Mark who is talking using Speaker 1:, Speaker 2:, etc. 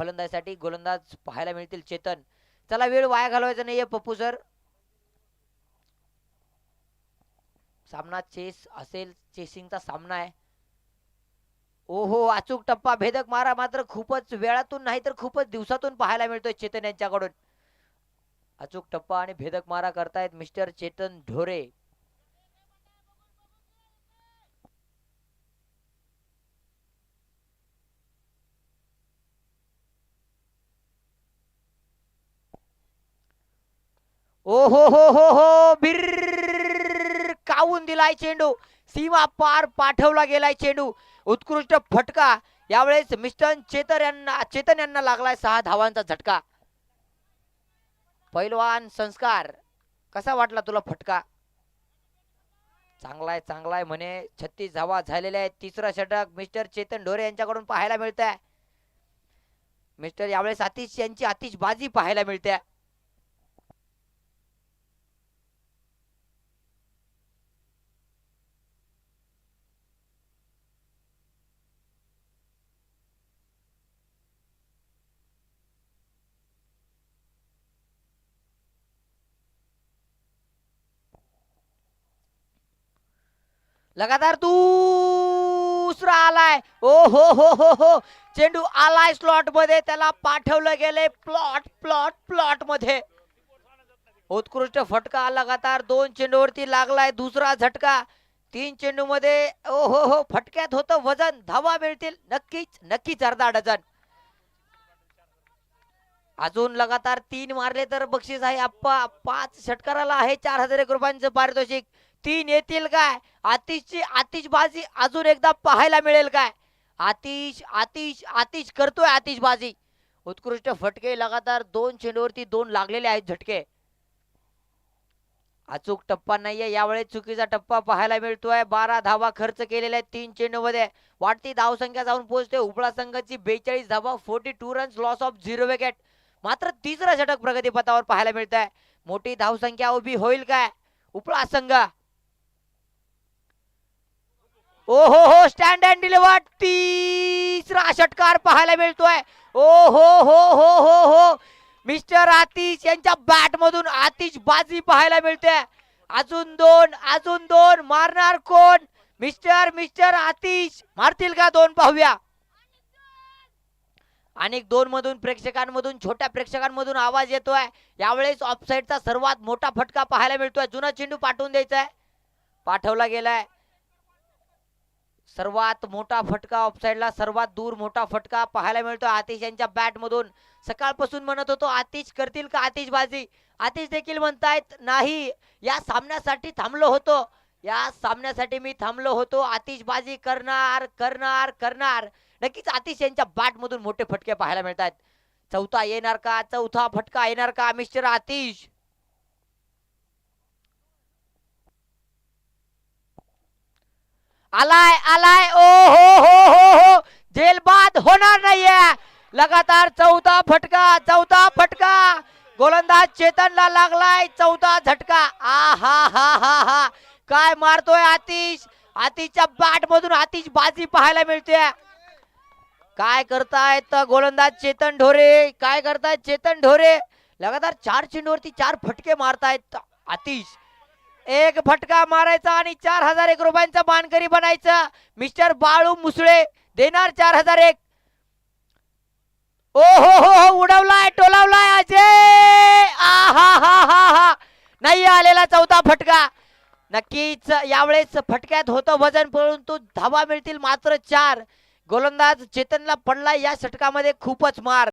Speaker 1: फलंदाजीसाठी गोलंदाज पाहायला मिळतील चेतन. चला वेळ वाया घालवायचा नाहीये पप्पू सर. सामना चेस असेल, चेसिंगचा सामना आहे. ओहो अचूक टप्पा भेदक मारा मात्र खूपच वेळातून नाही तर खूपच दिवसातून पाहायला मिळतोय चेतन यांच्याकडून. अचूक टप्पा आणि भेदक मारा करतायत मिस्टर चेतन ढोरे. ओ हो बिर कावून दिलाय चेंडू. सीमा पार पाठवला गेलाय चेंडू. उत्कृष्ट फटका यावेळेस मिस्टर चेतन यांना लागलाय 6 धावांचा झटका. पैलवान संस्कार कसा वाटला तुला फटका? चांगलाय म्हणे. 36 धावा झालेल्या आहेत. तिसरा षटक मिस्टर चेतन ढोरे यांच्याकडून पाहायला मिळत आहे. मिस्टर यावेळेस आतिश यांची आतिषबाजी पाहायला मिळते. लगातार दुसरा आलाय. ओ हो चेंडू आलाय स्लॉट मध्ये. त्याला पाठवलं गेले प्लॉट मध्ये. उत्कृष्ट फटका लगातार 2 चेंडूवरती लागलाय. दुसरा झटका 3 चेंडू मध्ये. ओ हो फटक्यात होतं वजन. धावा मिळतील नक्कीच अर्धा डझन. अजून लगातार 3 मारले तर बक्षीस आहे आप्पा. 5 षटकाराला आहे 4000 रुपयांचं पारितोषिक. 3 येतील काय? आतिषबाजी अजून एकदा पाहायला मिळेल काय? आतिश करतोय आतिषबाजी. उत्कृष्ट फटके लगातार 2 चेंडूवरती 2 लागलेले आहेत झटके. अचूक टप्पा नाहीये यावेळेस. चुकीचा टप्पा पाहायला मिळतोय. 12 धावा खर्च केलेल्या आहेत 3 चेंडू मध्ये. वाढती धावसंख्या जाऊन पोहोचते उपळा संघाची 42 धावा. 42 रन्स लॉस ऑफ 0 विकेट. मात्र तिसरा षटक प्रगतीपथावर पाहायला मिळत आहे. मोठी धावसंख्या उभी होईल काय उपळा संघ? ओ हो स्टँड अँड डिलिव्हर. तिसरा षटकार पाहायला मिळतोय. ओ हो मिस्टर आतिश यांच्या बॅट मधून आतिषबाजी पाहायला मिळते. अजून दोन मारणार कोण? मिस्टर आतिश मारतील का? 2 पाहूया. अनेक 2 मधून प्रेक्षकांमधून छोट्या प्रेक्षकांमधून आवाज येतोय. यावेळेस ऑफसाईडचा सर्वात मोठा फटका पाहायला मिळतोय. जुना चेंडू पाठवून द्यायचा आहे. पाठवला गेलाय. सर्वात मोठा फटका ऑफसाईडला. सर्वात दूर मोठा फटका पाहायला मिळतोय आतिश यांच्या बॅट मधून. सकाळपासून म्हणत होतो आतिश करतील का आतिषबाजी. आतिश देखील म्हणतायत नाही या सामन्यासाठी मी थांबलो होतो. आतिषबाजी करणार. नक्कीच आतिश यांच्या बॅट मधून मोठे फटके पाहायला मिळतात. चौथा येणार का? चौथा फटका येणार का मिस्टर आतिश? आलाय. ओ हो जेलबाद होणार नाहीये. लगातार चौथा फटका गोलंदाज चेतनला लागलाय. चौथा झटका. हा काय मारतोय आतिश. आतिशच्या बॅट मधून आतिषबाजी पाहायला मिळते. काय करतायत गोलंदाज चेतन ढोरे? लगातार 4 चेंडूवरती 4 फटके मारतायत आतिश. 1 फटका मारायचा आणि 4001 रुपयांचा मानकरी बनायचं. मिस्टर बाळू मुसळे देणार 4001. ओ हो उडवलाय टोलावलाय अजय. हा नाही आलेला चौथा फटका. नक्कीच यावेळेस फटक्यात होतं वजन परंतु धावा मिळतील मात्र 4. गोलंदाज चेतनला पडलाय या षटकामध्ये खूपच मार.